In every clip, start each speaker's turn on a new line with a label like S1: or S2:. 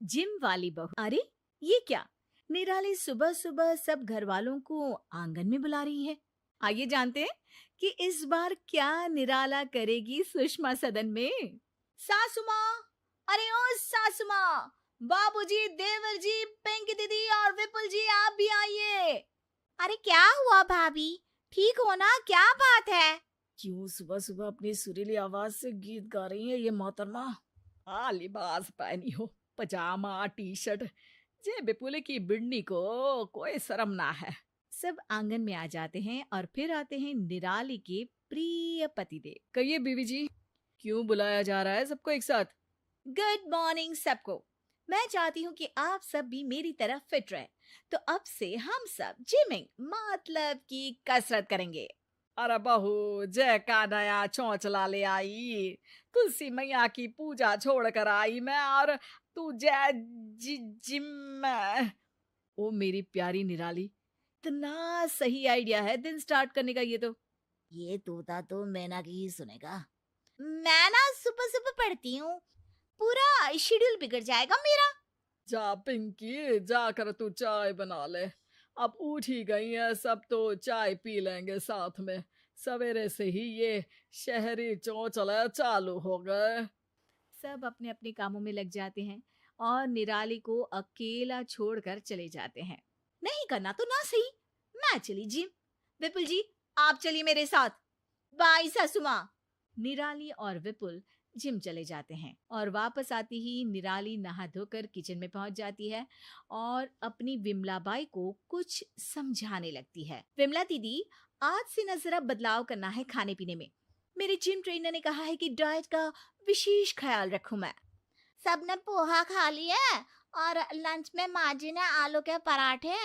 S1: Gym वाली बहू। अरे ये क्या, निराली सुबह सुबह सब घर वालों को आंगन में बुला रही है। आइए जानते हैं कि इस बार क्या निराला करेगी सुषमा सदन में। सासू माँ, अरे ओ सासू माँ, बाबूजी, देवर जी, पिंकी दीदी और विपुल जी आप भी आइए। अरे क्या हुआ भाभी, ठीक हो ना, क्या बात है? क्यों सुबह सुबह अपनी सुरीली आवाज से गीत गा रही है ये मोहतरमा? लिबास पहनी हो, पजामा टी शर्ट, जे बिपुले की बिड़नी को कोई शर्म ना है। सब आंगन में आ जाते हैं और फिर आते हैं निराली के प्रिय पतिदेव। कहिए बीवी जी, क्यों बुलाया जा रहा है सबको एक साथ? गुड मॉर्निंग सबको। मैं चाहती हूँ कि आप सब भी मेरी तरह फिट रहे, तो अब से हम सब जिमिंग मतलब कि कसरत करेंगे। अरे बहू, जय का नया चौंचला ले आई, तुलसी मैया की पूजा छोड़ कर आई मैं, और तू जय जिम में। ओ मेरी प्यारी निराली, इतना सही आइडिया है दिन स्टार्ट करने का ये तोता तो मैना की ही सुनेगा। मैं ना सुबह सुबह पढ़ती हूँ, पूरा शेड्यूल बिगड़ जाएगा मेरा। जा पिंकी, जाकर तू चाय बना ले। अब उठ ही गई है सब तो चाय पी लेंगे साथ में। सवेरे से ही ये शहरी चौचला चालू हो गए। सब अपने अपने कामों में लग जाते हैं और निराली को अकेला छोड़कर चले जाते हैं। नहीं करना तो ना सही, मैं चली जिम। विपुल जी, आप चलिए मेरे साथ। बाय सासू माँ। निराली और विपुल जिम चले जाते हैं और वापस आती ही निराली नहा धोकर किचन में पहुंच जाती है और अपनी विमला बाई को कुछ समझाने लगती है। विमला दीदी, आज से ना जरा बदलाव करना है खाने पीने में। मेरे जिम ट्रेनर ने कहा है कि डाइट का विशेष ख्याल रखूं मैं। सबने पोहा खा लिया है और लंच में माँ जी ने आलू के पराठे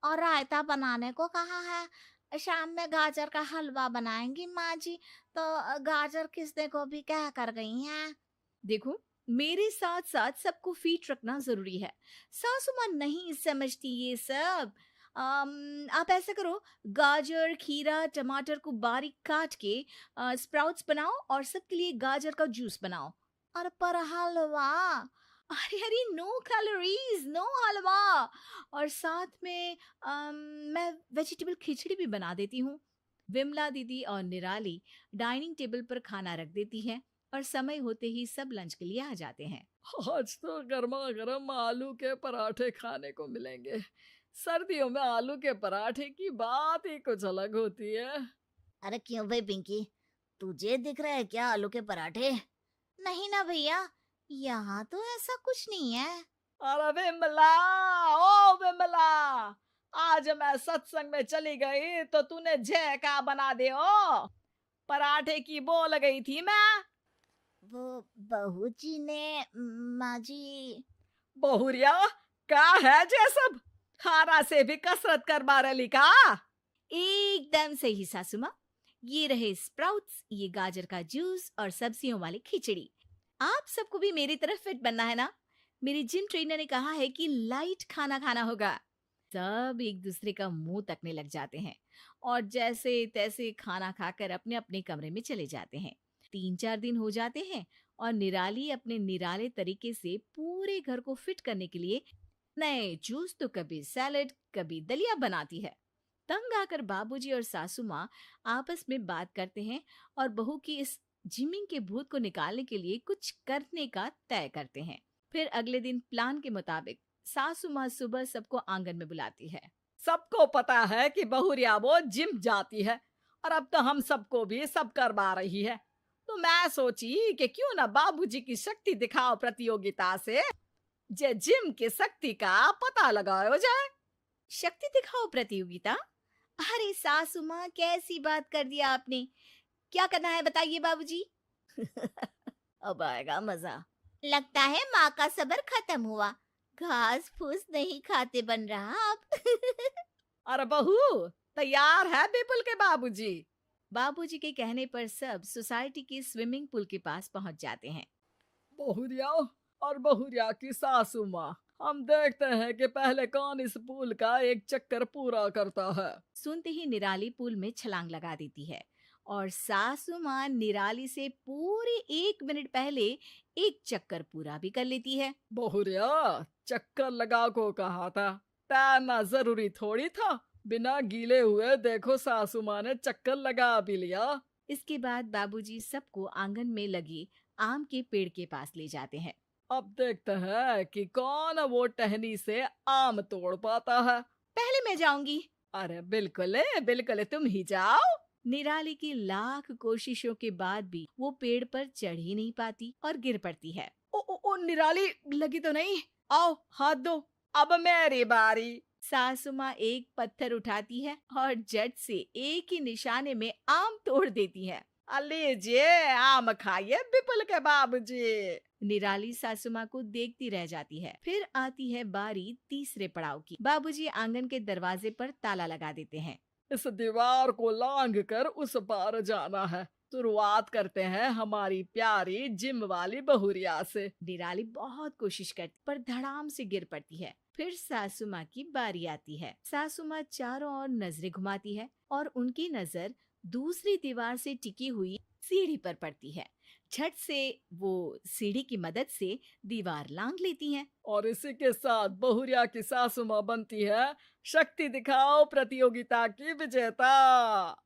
S1: और रायता बनाने को कहा है। शाम में गाजर का हलवा बनाएंगी माँ जी, तो गाजर किसने को भी कह कर गई हैं। देखो, मेरे साथ साथ सबको फिट रखना जरूरी है। सासू माँ नहीं समझती ये सब। आप ऐसा करो, गाजर, खीरा, टमाटर को बारीक काट के स्प्राउट्स बनाओ और सबके लिए गाजर का जूस बनाओ। और पर हलवा, अरे अरे नो कैलोरीज, नो हलवा। और साथ में मैं वेजिटेबल खिचड़ी भी बना देती हूँ। विमला दीदी और निराली डाइनिंग टेबल पर खाना रख देती हैं और समय होते ही सब लंच के लिए आ जाते हैं। आज तो गर्मा गर्म आलू के पराठे खाने को मिलेंगे। सर्दियों में आलू के पराठे की बात ही कुछ अलग होती है। अरे क्यों भाई पिंकी, तुझे दिख रहा है क्या आलू के पराठे? नहीं ना भैया, यहाँ तो ऐसा कुछ नहीं है। अरे विमला, ओ विमला, आज मैं सत्संग में चली गई तो तूने जय का बना दे ओ, पराठे की बोल गई थी मैं। वो बहू जी ने, माँ जी। बहुरिया, का है जे सब, खाना से भी कसरत कर रही का? एकदम सही सासू माँ, ये रहे स्प्राउट्स, ये गाजर का जूस और सब्जियों वाली खिचड़ी। आप सबको भी मेरी तरफ फिट बनना है ना? मेरी जिम ट्रेनर ने कहा है कि लाइट खाना खाना होगा। सब एक दूसरे का मुंह तकने लग जाते हैं और जैसे तैसे खाना खाकर अपने अपने कमरे में चले जाते हैं। 3-4 दिन हो जाते हैं और निराली अपने निराले तरीके से पूरे घर को फिट करने के लिए नए जूस तो कभी सैलेड कभी दलिया बनाती है। तंग आकर बाबूजी और सासू माँ आपस में बात करते हैं और बहू की इस जिमिंग के भूत को निकालने के लिए कुछ करने का तय करते हैं। फिर अगले दिन प्लान के मुताबिक सासू माँ सुबह सबको आंगन में बुलाती है। सबको पता है कि बहुरिया वो जिम जाती है और अब तो हम सबको भी सब करवा रही है, तो मैं सोची कि क्यों ना बाबूजी की शक्ति दिखाओ प्रतियोगिता से जे जिम की शक्ति का पता लगाया जाए। शक्ति दिखाओ प्रतियोगिता? अरे सासू माँ, कैसी बात कर दिया आपने। क्या करना है बताइए बाबूजी। अब आएगा मजा। लगता है माँ का सब्र खत्म हुआ, घास फूस नहीं खाते बन रहा आप। अरे बहू, तैयार है बिपुल के बाबूजी? बाबूजी के कहने पर सब सोसाइटी के स्विमिंग पूल के पास पहुंच जाते हैं। बहुरिया और बहुरिया की सासू माँ, हम देखते हैं कि पहले कौन इस पूल का एक चक्कर पूरा करता है। सुनते ही निराली पूल में छलांग लगा देती है और सासू माँ निराली से पूरे 1 मिनट पहले एक चक्कर पूरा भी कर लेती है।
S2: बहुरिया, चक्कर लगा को कहा था, तैरना जरूरी थोड़ी था। बिना गीले हुए देखो सासू माँ ने चक्कर लगा भी लिया।
S1: इसके बाद बाबूजी सबको आंगन में लगे आम के पेड़ के पास ले जाते हैं।
S2: अब देखते हैं कि कौन वो टहनी से आम तोड़ पाता है।
S1: पहले मैं जाऊंगी।
S2: अरे बिल्कुल तुम ही जाओ।
S1: निराली की लाख कोशिशों के बाद भी वो पेड़ पर चढ़ ही नहीं पाती और गिर पड़ती है।
S2: ओ निराली, लगी तो नहीं? आओ हाथ दो, अब मेरी बारी।
S1: सासू माँ एक पत्थर उठाती है और झट से एक ही निशाने में आम तोड़ देती है।
S2: लीजिए आम खाइए विपुल के बाबूजी।
S1: निराली सासू माँ को देखती रह जाती है। फिर आती है बारी तीसरे पड़ाव की। बाबूजी आंगन के दरवाजे पर ताला लगा देते हैं।
S2: इस दीवार को लांघ कर उस पार जाना है। शुरुआत करते हैं हमारी प्यारी जिम वाली बहुरिया से।
S1: निराली बहुत कोशिश करती पर धड़ाम से गिर पड़ती है। फिर सासू माँ की बारी आती है। सासू माँ चारों ओर नजरें घुमाती है और उनकी नजर दूसरी दीवार से टिकी हुई सीढ़ी पर पड़ती है। झट से वो सीढ़ी की मदद से दीवार लांघ लेती हैं।
S2: और इसी के साथ बहुरिया की सासू माँ बनती है शक्ति दिखाओ प्रतियोगिता की विजेता।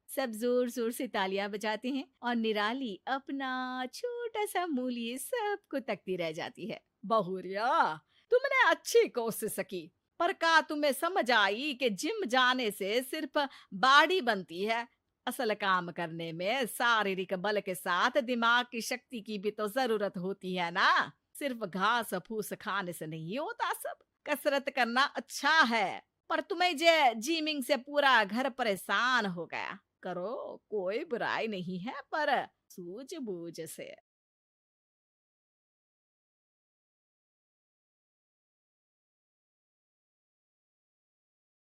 S1: सब जोर जोर से तालियां बजाते हैं और निराली अपना छोटा सा मुंह लिए सबको तकती रह जाती है।
S2: बहुरिया, तुमने अच्छी कोशिश की, पर का तुम्हें समझ आई कि जिम जाने से सिर्फ बॉडी बनती है? असल काम करने में शारीरिक बल के साथ दिमाग की शक्ति की भी तो जरूरत होती है ना। सिर्फ घास फूस खाने से नहीं होता सब। कसरत करना अच्छा है, पर तुम्हें जे जिमिंग से पूरा घर परेशान हो गया। करो, कोई बुराई नहीं है, पर सूझबूझ से।